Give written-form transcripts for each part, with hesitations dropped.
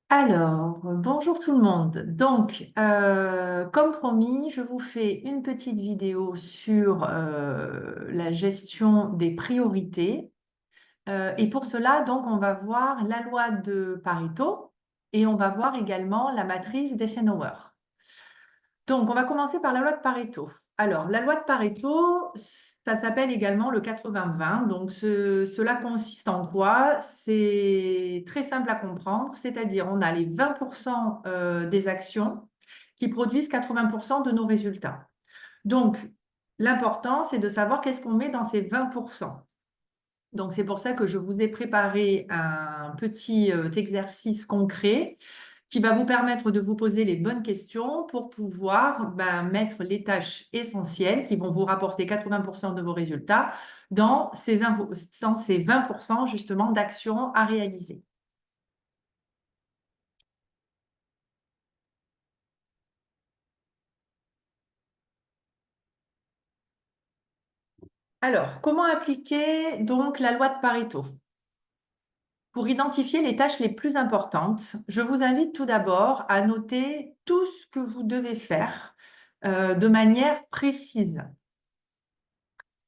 Alors, bonjour tout le monde. Donc, comme promis, je vous fais une petite vidéo sur la gestion des priorités. Et pour cela, donc, on va voir la loi de Pareto et on va voir également la matrice d'Eisenhower. Donc, on va commencer par la loi de Pareto. Alors, la loi de Pareto, ça s'appelle également le 80-20. Donc, cela consiste en quoi? C'est très simple à comprendre, c'est-à-dire on a les 20% des actions qui produisent 80% de nos résultats. Donc, l'important, c'est de savoir qu'est-ce qu'on met dans ces 20%. Donc, c'est pour ça que je vous ai préparé un petit exercice concret qui va vous permettre de vous poser les bonnes questions pour pouvoir mettre les tâches essentielles qui vont vous rapporter 80% de vos résultats dans ces 20% justement d'actions à réaliser. Alors, comment appliquer donc la loi de Pareto? Pour identifier les tâches les plus importantes, je vous invite tout d'abord à noter tout ce que vous devez faire de manière précise.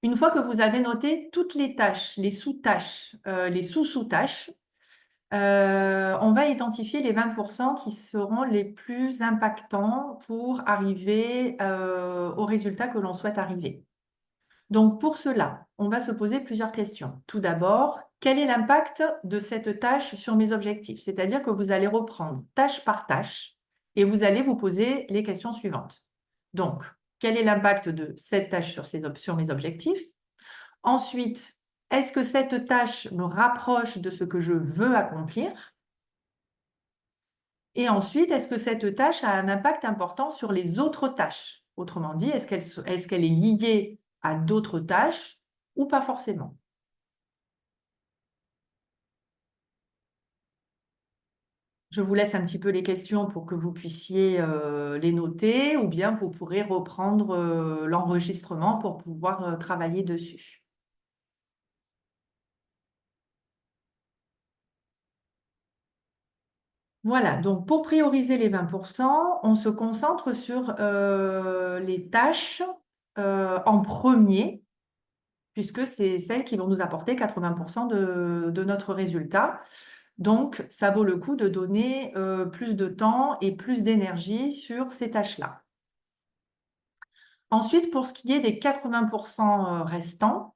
Une fois que vous avez noté toutes les tâches, les sous-tâches, les sous-sous-tâches, on va identifier les 20% qui seront les plus impactants pour arriver au résultat que l'on souhaite arriver. Donc pour cela, on va se poser plusieurs questions. Tout d'abord, quel est l'impact de cette tâche sur mes objectifs? C'est-à-dire que vous allez reprendre tâche par tâche et vous allez vous poser les questions suivantes. Donc, quel est l'impact de cette tâche sur mes objectifs? Ensuite, est-ce que cette tâche me rapproche de ce que je veux accomplir? Et ensuite, est-ce que cette tâche a un impact important sur les autres tâches? Autrement dit, est-ce qu'elle est liée à d'autres tâches ou pas forcément? Je vous laisse un petit peu les questions pour que vous puissiez les noter ou bien vous pourrez reprendre l'enregistrement pour pouvoir travailler dessus. Voilà, donc pour prioriser les 20%, on se concentre sur les tâches en premier, puisque c'est celles qui vont nous apporter 80% de notre résultat. Donc, ça vaut le coup de donner plus de temps et plus d'énergie sur ces tâches-là. Ensuite, pour ce qui est des 80% restants,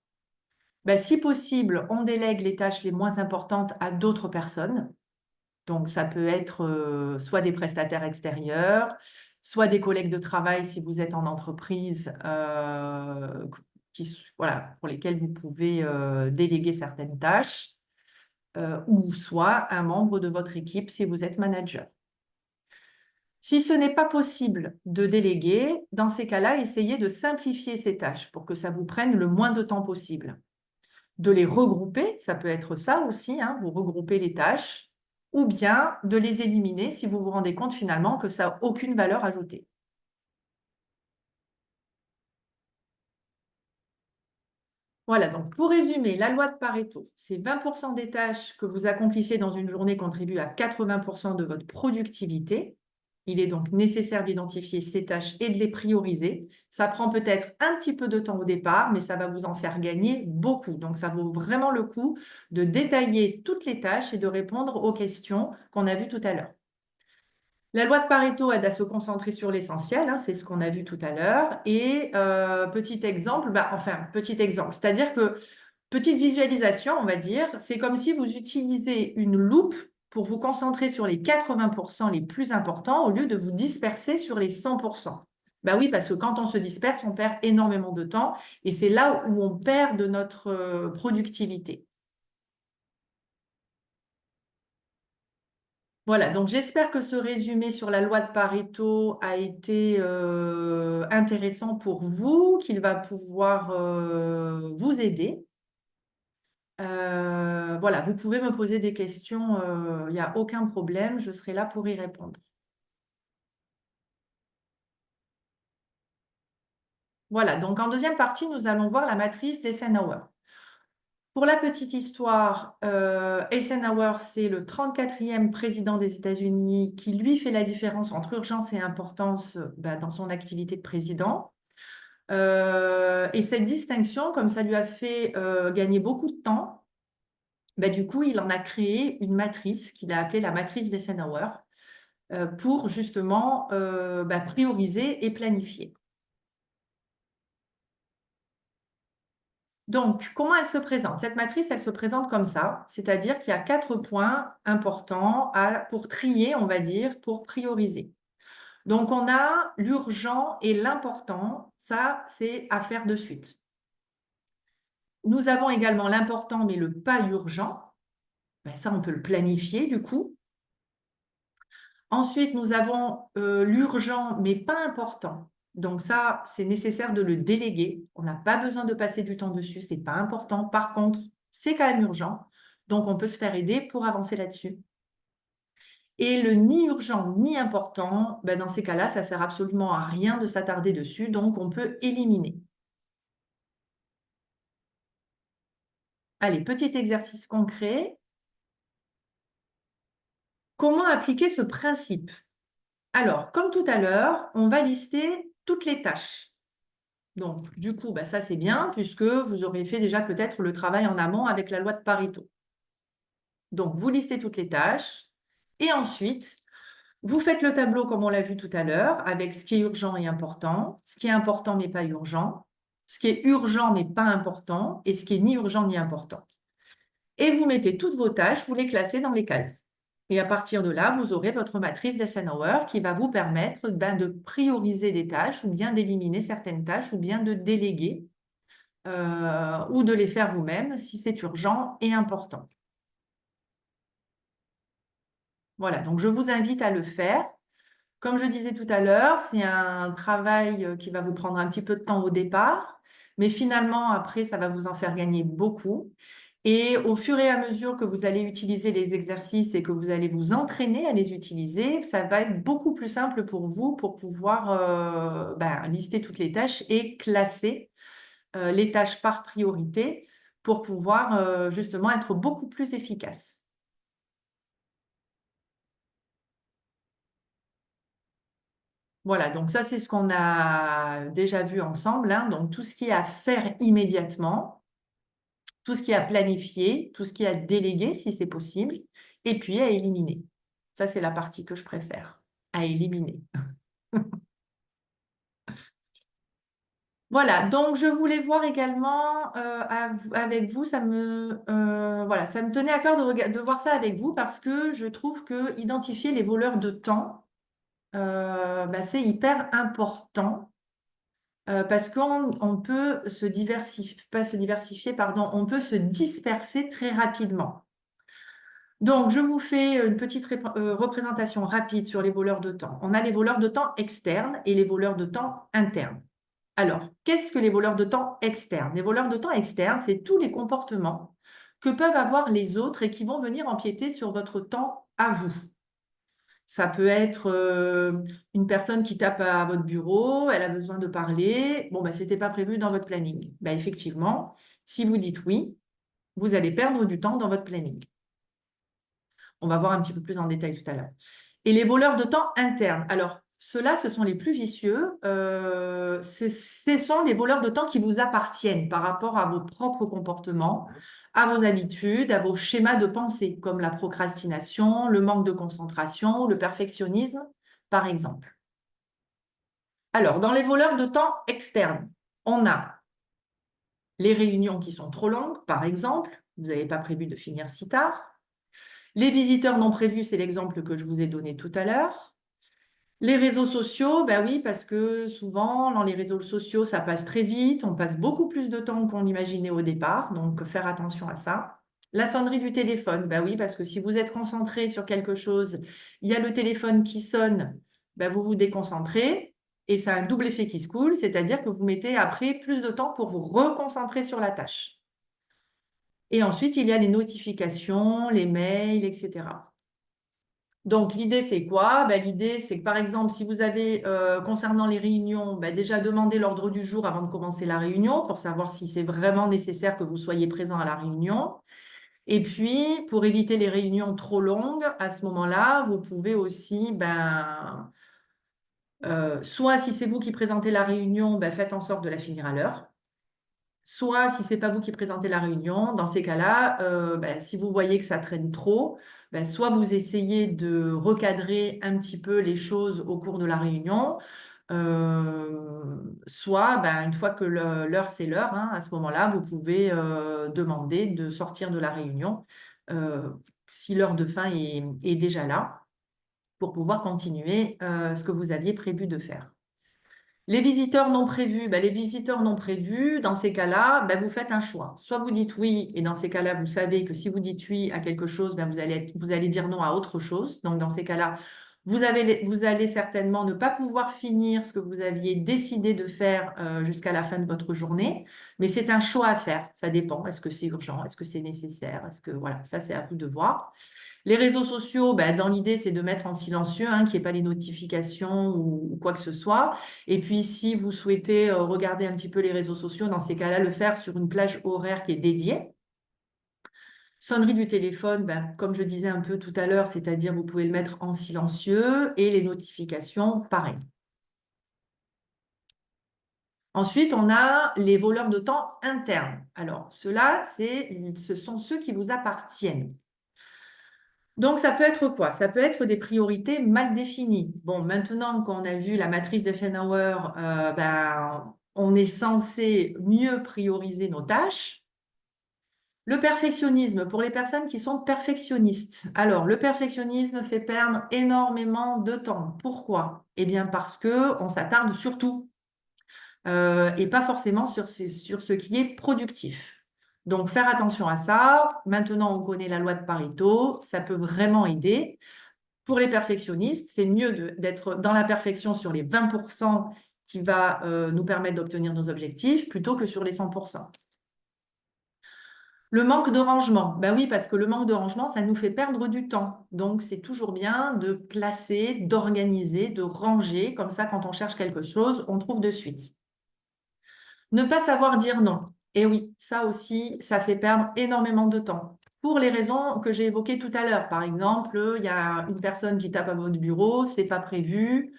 si possible, on délègue les tâches les moins importantes à d'autres personnes. Donc, ça peut être soit des prestataires extérieurs, soit des collègues de travail si vous êtes en entreprise, voilà, pour lesquels vous pouvez déléguer certaines tâches, ou soit un membre de votre équipe si vous êtes manager. Si ce n'est pas possible de déléguer, dans ces cas-là, essayez de simplifier ces tâches pour que ça vous prenne le moins de temps possible. De les regrouper, ça peut être ça aussi, hein, vous regroupez les tâches, ou bien de les éliminer si vous vous rendez compte finalement que ça n'a aucune valeur ajoutée. Voilà, donc pour résumer, la loi de Pareto, c'est 20% des tâches que vous accomplissez dans une journée contribuent à 80% de votre productivité. Il est donc nécessaire d'identifier ces tâches et de les prioriser. Ça prend peut-être un petit peu de temps au départ, mais ça va vous en faire gagner beaucoup. Donc, ça vaut vraiment le coup de détailler toutes les tâches et de répondre aux questions qu'on a vues tout à l'heure. La loi de Pareto aide à se concentrer sur l'essentiel, hein, c'est ce qu'on a vu tout à l'heure. Et petit exemple, petit exemple, c'est-à-dire que petite visualisation, on va dire, c'est comme si vous utilisiez une loupe pour vous concentrer sur les 80% les plus importants au lieu de vous disperser sur les 100%. Ben oui, parce que quand on se disperse, on perd énormément de temps et c'est là où on perd de notre productivité. Voilà, donc j'espère que ce résumé sur la loi de Pareto a été intéressant pour vous, qu'il va pouvoir vous aider. Voilà, vous pouvez me poser des questions, il n'y a aucun problème, je serai là pour y répondre. Voilà, donc en deuxième partie, nous allons voir la matrice d'Eisenhower. Pour la petite histoire, Eisenhower, c'est le 34e président des États-Unis qui, lui, fait la différence entre urgence et importance dans son activité de président. Et cette distinction, comme ça lui a fait gagner beaucoup de temps, du coup, il en a créé une matrice qu'il a appelée la matrice d'Eisenhower pour justement prioriser et planifier. Donc, comment elle se présente? Cette matrice, elle se présente comme ça, c'est-à-dire qu'il y a 4 points importants pour trier, on va dire, pour prioriser. Donc, on a l'urgent et l'important, ça, c'est à faire de suite. Nous avons également l'important, mais le pas urgent. Ça, on peut le planifier, du coup. Ensuite, nous avons l'urgent, mais pas important. Donc ça, c'est nécessaire de le déléguer. On n'a pas besoin de passer du temps dessus, c'est pas important. Par contre, c'est quand même urgent. Donc, on peut se faire aider pour avancer là-dessus. Et le ni urgent ni important, dans ces cas-là, ça sert absolument à rien de s'attarder dessus. Donc, on peut éliminer. Allez, petit exercice concret. Comment appliquer ce principe? Alors, comme tout à l'heure, on va lister toutes les tâches. Donc, du coup, ça c'est bien puisque vous aurez fait déjà peut-être le travail en amont avec la loi de Pareto. Donc, vous listez toutes les tâches et ensuite, vous faites le tableau comme on l'a vu tout à l'heure avec ce qui est urgent et important, ce qui est important mais pas urgent, ce qui est urgent mais pas important et ce qui est ni urgent ni important. Et vous mettez toutes vos tâches, vous les classez dans les cases. Et à partir de là, vous aurez votre matrice d'Eisenhower qui va vous permettre de prioriser des tâches ou bien d'éliminer certaines tâches ou bien de déléguer ou de les faire vous-même si c'est urgent et important. Voilà, donc je vous invite à le faire. Comme je disais tout à l'heure, c'est un travail qui va vous prendre un petit peu de temps au départ, mais finalement, après, ça va vous en faire gagner beaucoup. Et au fur et à mesure que vous allez utiliser les exercices et que vous allez vous entraîner à les utiliser, ça va être beaucoup plus simple pour vous pour pouvoir lister toutes les tâches et classer les tâches par priorité pour pouvoir justement être beaucoup plus efficace. Voilà, donc ça c'est ce qu'on a déjà vu ensemble, hein. Donc tout ce qui est à faire immédiatement, tout ce qui est à planifier, tout ce qui est à déléguer si c'est possible, et puis à éliminer. Ça c'est la partie que je préfère, à éliminer. Voilà, donc je voulais voir également avec vous, voilà, ça me tenait à cœur de voir ça avec vous parce que je trouve que identifier les voleurs de temps, c'est hyper important parce qu'on peut se diversifier, pas se diversifier, pardon, on peut se disperser très rapidement. Donc, je vous fais une petite représentation rapide sur les voleurs de temps. On a les voleurs de temps externes et les voleurs de temps internes. Alors, qu'est-ce que les voleurs de temps externes? Les voleurs de temps externes, c'est tous les comportements que peuvent avoir les autres et qui vont venir empiéter sur votre temps à vous. Ça peut être une personne qui tape à votre bureau, elle a besoin de parler. Bon, ce n'était pas prévu dans votre planning. Effectivement, si vous dites oui, vous allez perdre du temps dans votre planning. On va voir un petit peu plus en détail tout à l'heure. Et les voleurs de temps internes. Alors, ceux-là, ce sont les plus vicieux. Ce sont les voleurs de temps qui vous appartiennent par rapport à vos propres comportements, à vos habitudes, à vos schémas de pensée, comme la procrastination, le manque de concentration, le perfectionnisme, par exemple. Alors, dans les voleurs de temps externes, on a les réunions qui sont trop longues, par exemple. Vous n'avez pas prévu de finir si tard. Les visiteurs non prévus, c'est l'exemple que je vous ai donné tout à l'heure. Les réseaux sociaux, oui, parce que souvent, dans les réseaux sociaux, ça passe très vite, on passe beaucoup plus de temps qu'on l'imaginait au départ, donc faire attention à ça. La sonnerie du téléphone, oui, parce que si vous êtes concentré sur quelque chose, il y a le téléphone qui sonne, vous vous déconcentrez, et ça a un double effet qui se coule, c'est-à-dire que vous mettez après plus de temps pour vous reconcentrer sur la tâche. Et ensuite, il y a les notifications, les mails, etc. Donc, l'idée, c'est quoi? Ben, l'idée, c'est que, par exemple, si vous avez, concernant les réunions, ben, déjà demandé l'ordre du jour avant de commencer la réunion pour savoir si c'est vraiment nécessaire que vous soyez présent à la réunion. Et puis, pour éviter les réunions trop longues, à ce moment-là, vous pouvez aussi, ben, soit si c'est vous qui présentez la réunion, ben, faites en sorte de la finir à l'heure. Soit, si c'est pas vous qui présentez la réunion, dans ces cas-là, ben, si vous voyez que ça traîne trop, ben, soit vous essayez de recadrer un petit peu les choses au cours de la réunion, soit, ben, une fois que l'heure c'est l'heure, hein, à ce moment-là, vous pouvez demander de sortir de la réunion euh, si l'heure de fin est déjà là pour pouvoir continuer ce que vous aviez prévu de faire. Les visiteurs non prévus, ben, les visiteurs non prévus, dans ces cas-là, ben, vous faites un choix. Soit vous dites oui, et dans ces cas-là, vous savez que si vous dites oui à quelque chose, ben, vous allez dire non à autre chose. Donc, dans ces cas-là, vous allez certainement ne pas pouvoir finir ce que vous aviez décidé de faire jusqu'à la fin de votre journée, mais c'est un choix à faire. Ça dépend. Est-ce que c'est urgent? Est-ce que c'est nécessaire? Est-ce que, voilà, ça, c'est à vous de voir. Les réseaux sociaux, ben, dans l'idée, c'est de mettre en silencieux, hein, qu'il n'y ait pas les notifications ou quoi que ce soit. Et puis, si vous souhaitez regarder un petit peu les réseaux sociaux, dans ces cas-là, le faire sur une plage horaire qui est dédiée. Sonnerie du téléphone, ben, comme je disais un peu tout à l'heure, c'est-à-dire vous pouvez le mettre en silencieux et les notifications, pareil. Ensuite, on a les voleurs de temps internes. Alors, ceux-là, ce sont ceux qui vous appartiennent. Donc, ça peut être quoi? Ça peut être des priorités mal définies. Bon, maintenant qu'on a vu la matrice d'Eisenhower, ben, on est censé mieux prioriser nos tâches. Le perfectionnisme, pour les personnes qui sont perfectionnistes. Alors, le perfectionnisme fait perdre énormément de temps. Pourquoi? Eh bien, parce que on s'attarde sur tout et pas forcément sur ce qui est productif. Donc, faire attention à ça. Maintenant, on connaît la loi de Pareto. Ça peut vraiment aider. Pour les perfectionnistes, c'est mieux d'être dans la perfection sur les 20% qui va nous permettre d'obtenir nos objectifs plutôt que sur les 100%. Le manque de rangement, ben oui, parce que le manque de rangement, ça nous fait perdre du temps. Donc, c'est toujours bien de classer, d'organiser, de ranger. Comme ça, quand on cherche quelque chose, on trouve de suite. Ne pas savoir dire non. Et oui, ça aussi, ça fait perdre énormément de temps. Pour les raisons que j'ai évoquées tout à l'heure. Par exemple, il y a une personne qui tape à votre bureau, c'est pas prévu.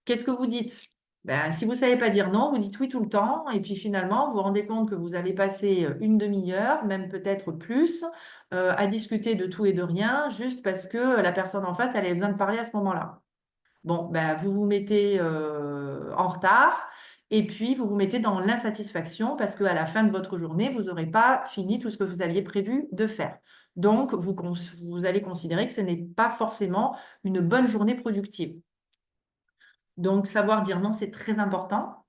Qu'est-ce que vous dites? Ben, si vous ne savez pas dire non, vous dites oui tout le temps. Et puis finalement, vous vous rendez compte que vous avez passé une demi-heure, même peut-être plus, à discuter de tout et de rien, juste parce que la personne en face, elle avait besoin de parler à ce moment-là. Bon, ben, vous vous mettez en retard et puis vous vous mettez dans l'insatisfaction parce qu'à la fin de votre journée, vous n'aurez pas fini tout ce que vous aviez prévu de faire. Donc, vous allez considérer que ce n'est pas forcément une bonne journée productive. Donc, savoir dire non, c'est très important.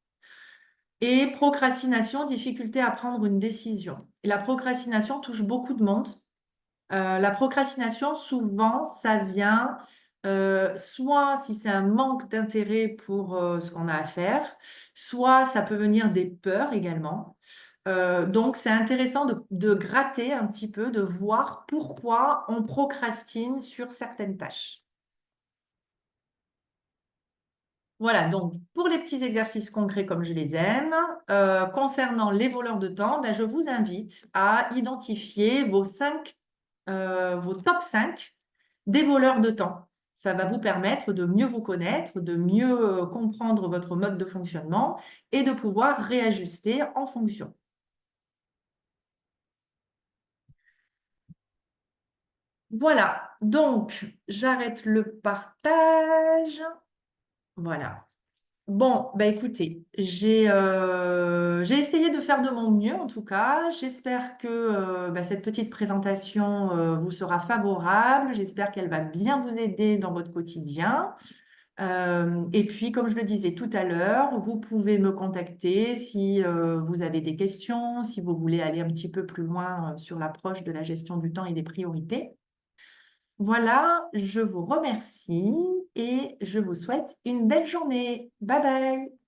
Et procrastination, difficulté à prendre une décision. Et la procrastination touche beaucoup de monde. La procrastination, souvent, ça vient soit si c'est un manque d'intérêt pour ce qu'on a à faire, soit ça peut venir des peurs également. Donc, c'est intéressant de gratter un petit peu, de voir pourquoi on procrastine sur certaines tâches. Voilà, donc pour les petits exercices concrets comme je les aime, concernant les voleurs de temps, ben, je vous invite à identifier vos top 5 des voleurs de temps. Ça va vous permettre de mieux vous connaître, de mieux comprendre votre mode de fonctionnement et de pouvoir réajuster en fonction. Voilà, donc j'arrête le partage. Voilà. Bon, bah écoutez, j'ai essayé de faire de mon mieux en tout cas. J'espère que bah, cette petite présentation vous sera favorable. J'espère qu'elle va bien vous aider dans votre quotidien. Et puis, comme je le disais tout à l'heure, vous pouvez me contacter si vous avez des questions, si vous voulez aller un petit peu plus loin sur l'approche de la gestion du temps et des priorités. Voilà, je vous remercie et je vous souhaite une belle journée. Bye bye.